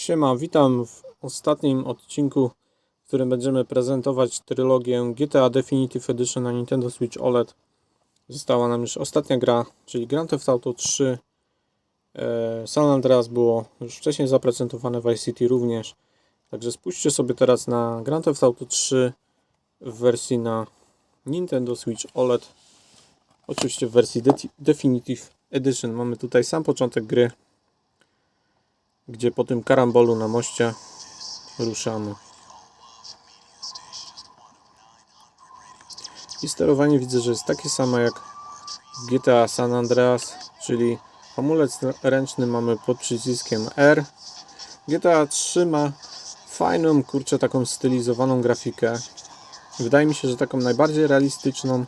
Siema, witam w ostatnim odcinku, w którym będziemy prezentować trylogię GTA Definitive Edition na Nintendo Switch OLED. Została nam już ostatnia gra, czyli Grand Theft Auto 3. San Andreas było już wcześniej zaprezentowane, Vice City również. Także spójrzcie sobie teraz na Grand Theft Auto 3 w wersji na Nintendo Switch OLED. Oczywiście w wersji Definitive Edition. Mamy tutaj sam początek gry, gdzie po tym karambolu na moście ruszamy. I sterowanie widzę, że jest takie samo jak w GTA San Andreas, czyli hamulec ręczny mamy pod przyciskiem R. GTA 3 ma fajną, taką stylizowaną grafikę. Wydaje mi się, że taką najbardziej realistyczną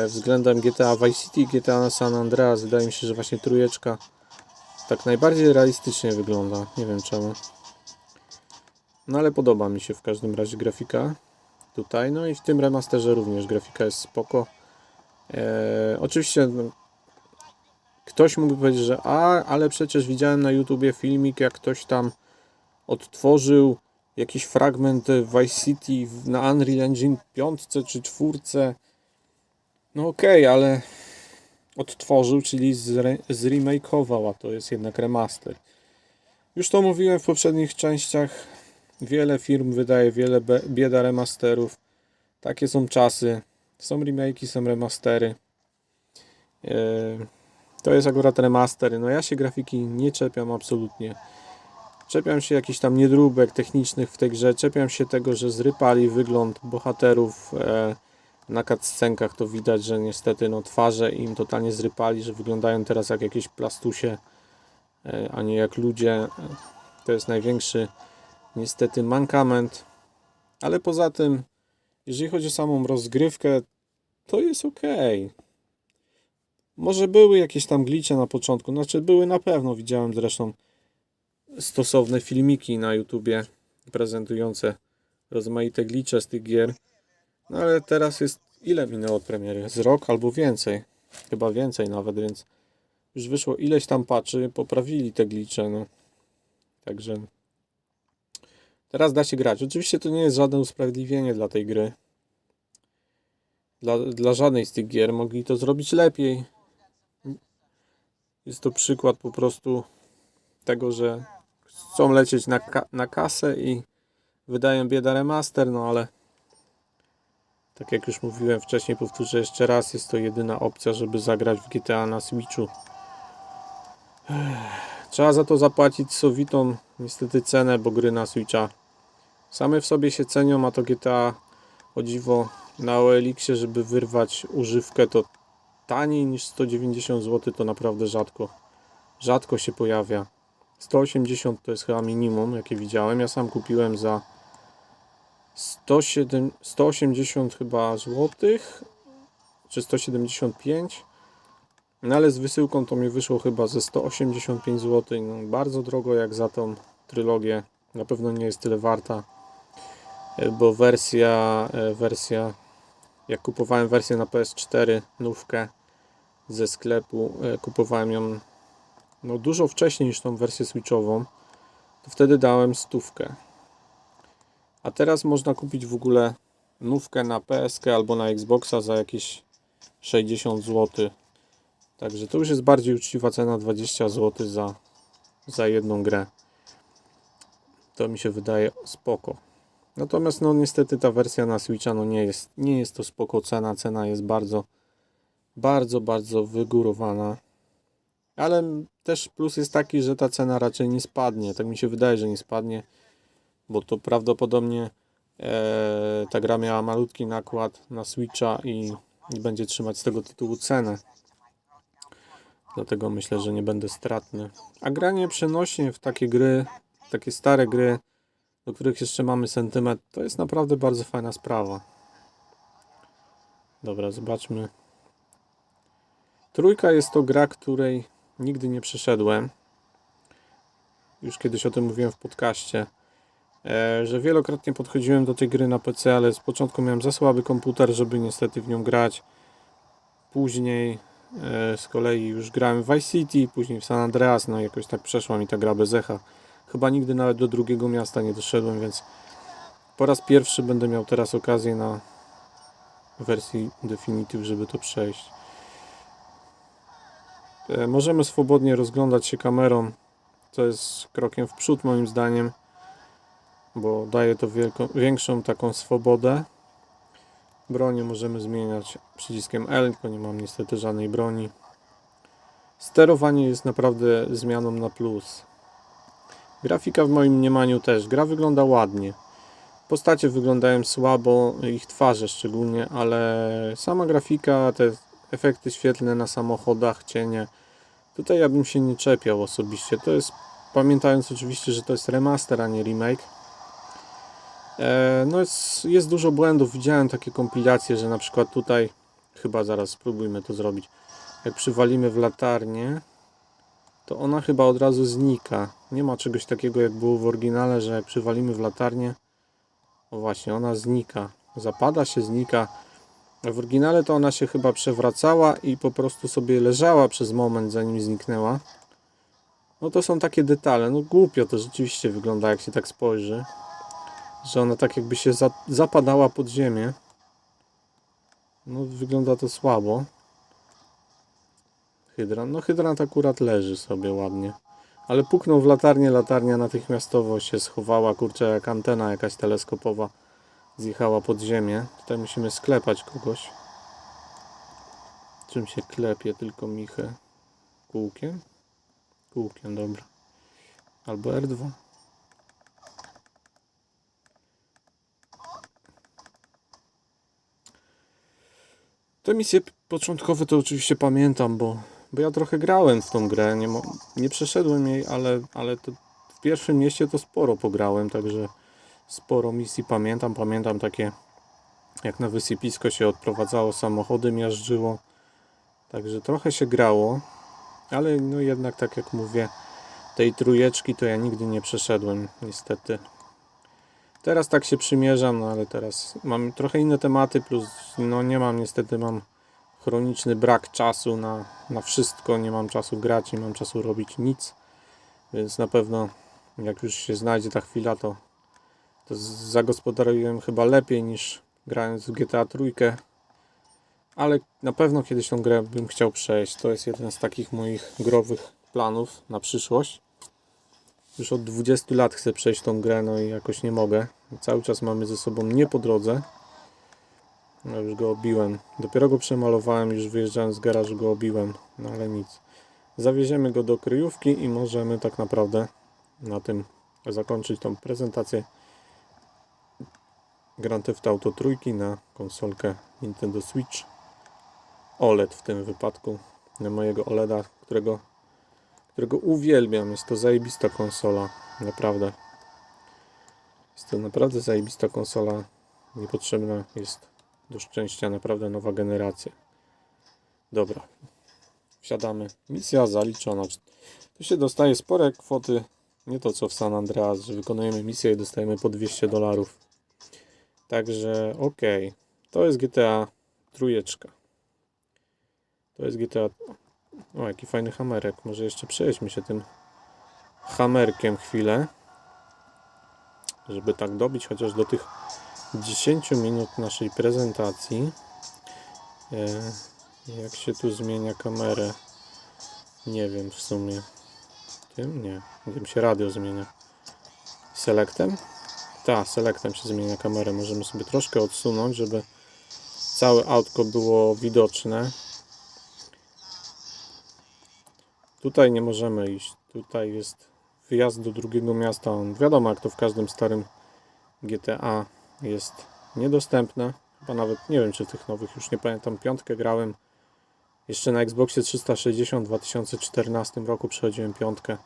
względem GTA Vice City i GTA San Andreas. Wydaje mi się, że właśnie trójeczka tak najbardziej realistycznie wygląda. Nie wiem czemu. No ale podoba mi się w każdym razie grafika tutaj. No i w tym remasterze również grafika jest spoko. Oczywiście ktoś mógłby powiedzieć, że ale przecież widziałem na YouTubie filmik, jak ktoś tam odtworzył jakiś fragment Vice City na Unreal Engine 5 czy 4. No okej, ale odtworzył, czyli zremakeował, a to jest jednak remaster. Już to mówiłem w poprzednich częściach. Wiele firm wydaje wiele bieda remasterów. Takie są czasy. Są remake'i, są remastery. To jest akurat remaster. No ja się grafiki nie czepiam absolutnie. Czepiam się jakichś tam niedróbek technicznych w tej grze. Czepiam się tego, że zrypali wygląd bohaterów. Na cutscenkach to widać, że niestety twarze im totalnie zrypali, że wyglądają teraz jak jakieś plastusie, a nie jak ludzie. To jest największy niestety mankament. Ale poza tym, jeżeli chodzi o samą rozgrywkę, to jest ok. Może były jakieś tam glicze na początku, znaczy były na pewno, widziałem zresztą stosowne filmiki na YouTubie prezentujące rozmaite glicze z tych gier. No ale teraz jest, ile minęło od premiery? Z rok albo więcej. Chyba więcej nawet, więc już wyszło ileś tam patchy, poprawili te glicze, no. Także teraz da się grać. Oczywiście to nie jest żadne usprawiedliwienie dla tej gry. Dla żadnej z tych gier. Mogli to zrobić lepiej. Jest to przykład po prostu tego, że chcą lecieć na kasę i wydają bieda remaster, no ale tak jak już mówiłem wcześniej, powtórzę jeszcze raz, jest to jedyna opcja, żeby zagrać w GTA na Switchu. Trzeba za to zapłacić sowitą niestety cenę, bo gry na Switcha same w sobie się cenią, a to GTA, o dziwo, na OLX-ie, żeby wyrwać używkę, to taniej niż 190 zł, to naprawdę rzadko się pojawia. 180 to jest chyba minimum, jakie widziałem. Ja sam kupiłem za 180 chyba złotych, czy 175, no ale z wysyłką to mi wyszło chyba ze 185 zł. No, bardzo drogo jak za tą trylogię. Na pewno nie jest tyle warta, bo wersja jak kupowałem wersję na PS4 nówkę ze sklepu, kupowałem ją dużo wcześniej niż tą wersję switchową, to wtedy dałem 100. A teraz można kupić w ogóle nówkę na PS albo na Xboxa za jakieś 60 zł. Także to już jest bardziej uczciwa cena, 20 zł za jedną grę. To mi się wydaje spoko. Natomiast niestety ta wersja na Switcha nie jest to spoko cena. Cena jest bardzo wygórowana. Ale też plus jest taki, że ta cena raczej nie spadnie. Tak mi się wydaje, że nie spadnie, bo to prawdopodobnie ta gra miała malutki nakład na Switcha i będzie trzymać z tego tytułu cenę. Dlatego myślę, że nie będę stratny. A granie przenośnie w takie gry, takie stare gry, do których jeszcze mamy sentyment, to jest naprawdę bardzo fajna sprawa. Dobra, zobaczmy. Trójka jest to gra, której nigdy nie przeszedłem. Już kiedyś o tym mówiłem w podcaście, że wielokrotnie podchodziłem do tej gry na PC, ale z początku miałem za słaby komputer, żeby niestety w nią grać. Później z kolei już grałem w Vice City, później w San Andreas, no jakoś tak przeszła mi ta gra bez echa. chyba nigdy nawet do drugiego miasta nie doszedłem, więc po raz pierwszy będę miał teraz okazję na wersji Definitive, żeby to przejść. Możemy swobodnie rozglądać się kamerą, co jest krokiem w przód moim zdaniem, bo daje to większą taką swobodę. Bronię możemy zmieniać przyciskiem L, tylko nie mam niestety żadnej broni. Sterowanie jest naprawdę zmianą na plus. Grafika w moim mniemaniu też. Gra wygląda ładnie. Postacie wyglądają słabo, ich twarze szczególnie, ale sama grafika, te efekty świetlne na samochodach, cienie, tutaj ja bym się nie czepiał osobiście. To jest, pamiętając oczywiście, że to jest remaster, a nie remake. No jest dużo błędów. Widziałem takie kompilacje, że na przykład tutaj, chyba zaraz spróbujmy to zrobić, jak przywalimy w latarnię, to ona chyba od razu znika. Nie ma czegoś takiego jak było w oryginale, że jak przywalimy w latarnię, o właśnie, ona znika. Zapada się, znika. W oryginale to ona się chyba przewracała i po prostu sobie leżała przez moment, zanim zniknęła. No to są takie detale. No głupio to rzeczywiście wygląda, jak się tak spojrzy. Że ona tak jakby się zapadała pod ziemię. No wygląda to słabo. Hydrant. No hydrant akurat leży sobie ładnie. Ale puknął w latarnię, latarnia natychmiastowo się schowała, kurczę, jak antena jakaś teleskopowa zjechała pod ziemię. Tutaj musimy sklepać kogoś. Czym się klepie? Tylko michę. Kółkiem? Kółkiem, dobra. Albo R2. Te misje początkowe to oczywiście pamiętam, bo ja trochę grałem w tą grę. Nie przeszedłem jej, ale to w pierwszym mieście to sporo pograłem, także sporo misji pamiętam. Pamiętam takie, jak na wysypisko się odprowadzało, samochody miażdżyło. Także trochę się grało, ale no jednak tak jak mówię, tej trójeczki to ja nigdy nie przeszedłem, niestety. Teraz tak się przymierzam, no ale teraz mam trochę inne tematy, plus no nie mam, niestety mam chroniczny brak czasu na wszystko, nie mam czasu grać, nie mam czasu robić nic, więc na pewno jak już się znajdzie ta chwila, to zagospodaruję chyba lepiej niż grając w GTA trójkę, ale na pewno kiedyś tą grę bym chciał przejść. To jest jeden z takich moich growych planów na przyszłość. Już od 20 lat chcę przejść tą grę, no i jakoś nie mogę. Cały czas mamy ze sobą nie po drodze. No już go obiłem. Dopiero go przemalowałem, już wyjeżdżając z garażu go obiłem, no ale nic. Zawieziemy go do kryjówki i możemy tak naprawdę na tym zakończyć tą prezentację Grand Theft Auto trójki na konsolkę Nintendo Switch. OLED w tym wypadku. Na mojego OLEDa, którego uwielbiam. Jest to zajebista konsola. Naprawdę. Jest to naprawdę zajebista konsola. Niepotrzebna jest do szczęścia naprawdę nowa generacja. Dobra. Wsiadamy. Misja zaliczona. Tu się dostaje spore kwoty. Nie to co w San Andreas, że wykonujemy misję i dostajemy po $200. Także ok. To jest GTA trójeczka. To jest GTA... O, jaki fajny hamerek. Może jeszcze przejedźmy się tym hamerkiem chwilę. Żeby tak dobić chociaż do tych 10 minut naszej prezentacji. Jak się tu zmienia kamerę? Nie wiem w sumie. Tym? Nie. Tym się radio zmienia. Selectem? Tak, selectem się zmienia kamerę. Możemy sobie troszkę odsunąć, żeby całe autko było widoczne. Tutaj nie możemy iść. Tutaj jest wyjazd do drugiego miasta. Wiadomo, jak to w każdym starym GTA jest niedostępne. Chyba nawet nie wiem, czy tych nowych, już nie pamiętam. Piątkę grałem jeszcze na Xboxie 360 w 2014 roku. Przechodziłem piątkę.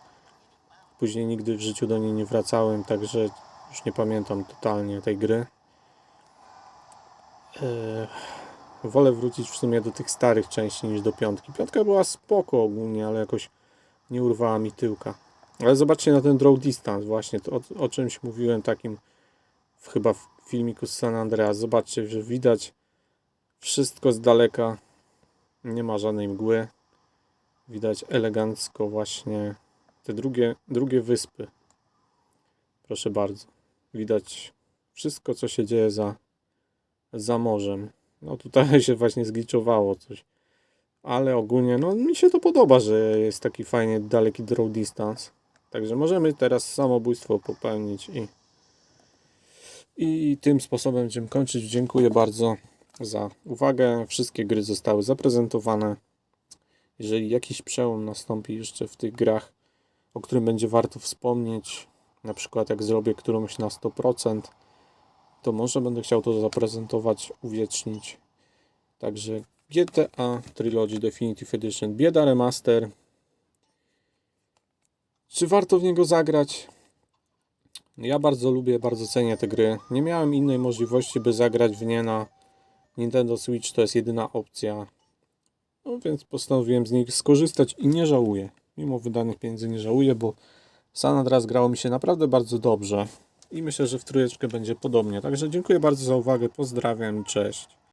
Później nigdy w życiu do niej nie wracałem, także już nie pamiętam totalnie tej gry. Wolę wrócić w sumie do tych starych części niż do piątki. Piątka była spoko ogólnie, ale jakoś nie urwała mi tyłka. Ale zobaczcie na ten draw distance właśnie, to o czymś mówiłem takim chyba w filmiku z San Andreas. Zobaczcie, że widać wszystko z daleka. Nie ma żadnej mgły. Widać elegancko właśnie te drugie wyspy. Proszę bardzo. Widać wszystko, co się dzieje za morzem. No tutaj się właśnie zgliczowało coś. Ale ogólnie, no mi się to podoba, że jest taki fajnie daleki draw distance. Także możemy teraz samobójstwo popełnić i tym sposobem będziemy kończyć. Dziękuję bardzo za uwagę. Wszystkie gry zostały zaprezentowane. Jeżeli jakiś przełom nastąpi jeszcze w tych grach, o którym będzie warto wspomnieć, na przykład jak zrobię którąś na 100%, to może będę chciał to zaprezentować, uwiecznić. Także GTA Trilogy Definitive Edition, bieda remaster. Czy warto w niego zagrać? Ja bardzo lubię, bardzo cenię te gry. Nie miałem innej możliwości, by zagrać w nie na Nintendo Switch. To jest jedyna opcja. No więc postanowiłem z nich skorzystać i nie żałuję. Mimo wydanych pieniędzy nie żałuję, bo San Andreas grało mi się naprawdę bardzo dobrze. I myślę, że w trójeczkę będzie podobnie. Także dziękuję bardzo za uwagę. Pozdrawiam. Cześć.